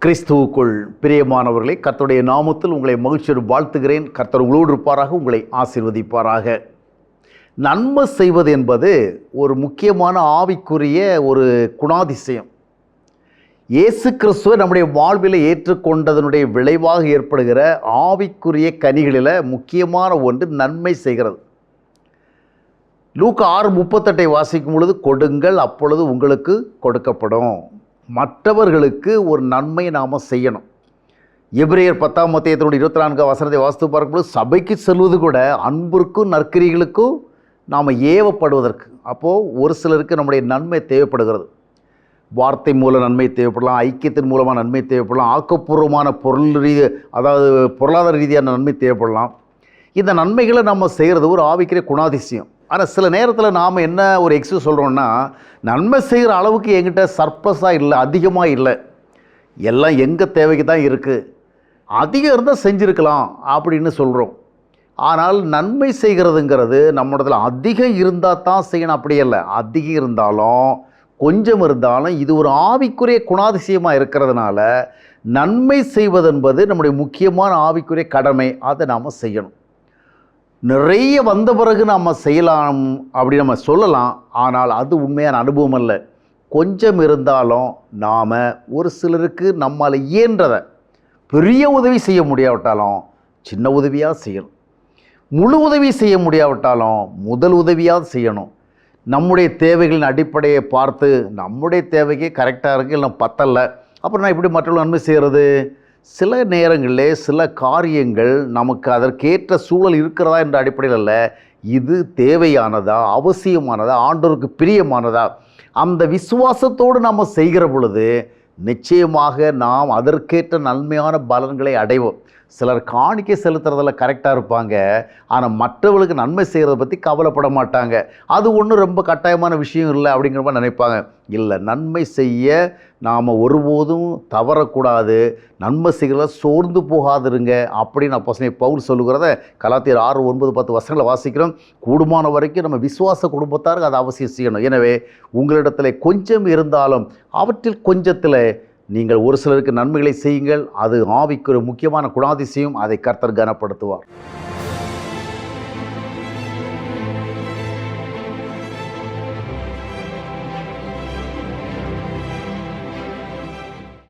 கிறிஸ்துவுக்குள் பிரியமானவர்களே, கர்த்தருடைய நாமத்தில் உங்களை மகிழ்ச்சியோடு வாழ்த்துகிறேன். கர்த்தர் உங்களோடு இருப்பாராக, உங்களை ஆசீர்வதிப்பாராக. நன்மை செய்வது என்பது ஒரு முக்கியமான ஆவிக்குரிய ஒரு குணாதிசயம். இயேசு கிறிஸ்துவை நம்முடைய வாழ்வில் ஏற்றுக்கொண்டதனுடைய விளைவாக ஏற்படுகிற ஆவிக்குரிய கனிகளில் முக்கியமான ஒன்று நன்மை செய்கிறது. லூக்கா 6:38 வாசிக்கும் பொழுது, கொடுங்கள் அப்பொழுது உங்களுக்கு கொடுக்கப்படும். மற்றவர்களுக்கு ஒரு நன்மை நாம் செய்யணும். எபிரேயர் 10ஆம் அத்தியாயத்தினுடைய 24ஆம் வசனத்தை வாசித்து பார்க்கும்போது, சபைக்கு செல்வது கூட அன்பிற்கும் நற்கிரிகளுக்கும் நாம் ஏவப்படுவதற்கு. அப்போது ஒரு சிலருக்கு நம்முடைய நன்மை தேவைப்படுகிறது. வார்த்தை மூலம் நன்மை தேவைப்படலாம், ஐக்கியத்தின் மூலமாக நன்மை தேவைப்படலாம், ஆக்கப்பூர்வமான பொருளாதார ரீதியான நன்மை தேவைப்படலாம். இந்த நன்மைகளை நம்ம செய்கிறது ஒரு ஆவிக்குரிய குணாதிசயம். ஆனால் சில நேரத்தில் நாம் என்ன ஒரு எக்ஸ்கியூஸ் சொல்கிறோன்னா, நன்மை செய்கிற அளவுக்கு என்கிட்ட சர்ப்ளஸாக இல்லை, அதிகமாக இல்லை, எல்லாம் எங்கள் தேவைக்கு தான் இருக்குது, அதிகம் இருந்தால் செஞ்சுருக்கலாம் அப்படின்னு சொல்கிறோம். ஆனால் நன்மை செய்கிறதுங்கிறது நம்மிடத்தில் அதிகம் இருந்தால் தான் செய்யணும், அப்படி இல்லை. அதிகம் இருந்தாலும் கொஞ்சம் இருந்தாலும் இது ஒரு ஆவிக்குரிய குணாதிசயமாக இருக்கிறதுனால நன்மை செய்வதென்பது நம்முடைய முக்கியமான ஆவிக்குரிய கடமை. அதை நாம் செய்யணும். நிறைய வந்த பிறகு நம்ம செய்யலாம் அப்படி நம்ம சொல்லலாம். ஆனால் அது உண்மையான அனுபவம் அல்ல. கொஞ்சம் இருந்தாலும் நாம் ஒரு சிலருக்கு நம்மால் இயன்றதை, பெரிய உதவி செய்ய முடியாவிட்டாலும் சின்ன உதவியாக செய்யணும். முழு உதவி செய்ய முடியாவிட்டாலும் முதல் உதவியாக செய்யணும். நம்முடைய தேவைகளின் அடிப்படையை பார்த்து, நம்முடைய தேவைக்கு கரெக்டாக இருக்குது, இல்லை பத்தலை, அப்புறம் நான் இப்படி மற்றவர்கள் நன்மை செய்கிறது. சில நேரங்களில் சில காரியங்கள் நமக்கு அதற்கேற்ற சூழல் இருக்கிறதா என்ற அடிப்படையில் அல்ல, இது தேவையானதா, அவசியமானதா, ஆண்டவருக்கு பிரியமானதா, அந்த விசுவாசத்தோடு நாம் செய்கிற பொழுது நிச்சயமாக நாம் அதற்கேற்ற நன்மையான பலன்களை அடைவோம். சிலர் காணிக்கை செலுத்துறதில் கரெக்டாக இருப்பாங்க, ஆனால் மற்றவர்களுக்கு நன்மை செய்கிறத பற்றி கவலைப்பட மாட்டாங்க. அது ஒன்றும் ரொம்ப கட்டாயமான விஷயம் இல்லை அப்படிங்கிற மாதிரி நினைப்பாங்க. இல்லை, நன்மை செய்ய நாம் ஒருபோதும் தவறக்கூடாது. நன்மை செய்கிறத சோர்ந்து போகாதிருங்க அப்படின்னு அப்போஸ்தலன் பவுல் சொல்லுகிறத கலாத்தியர் 6:9-10 வசனங்களை வாசிக்கிறோம். கூடுமான வரைக்கும் நம்ம விசுவாச குடும்பத்தாருக்கு அதை அவசியம் செய்யணும். எனவே உங்களிடத்தில் கொஞ்சம் இருந்தாலும் அவற்றில் கொஞ்சத்தில் நீங்கள் ஒரு சிலருக்கு நன்மைகளை செய்யுங்கள். அது ஆவிக்கு ஒரு முக்கியமான குணாதிசயம். அதை கர்த்தர் கனப்படுத்துவார்.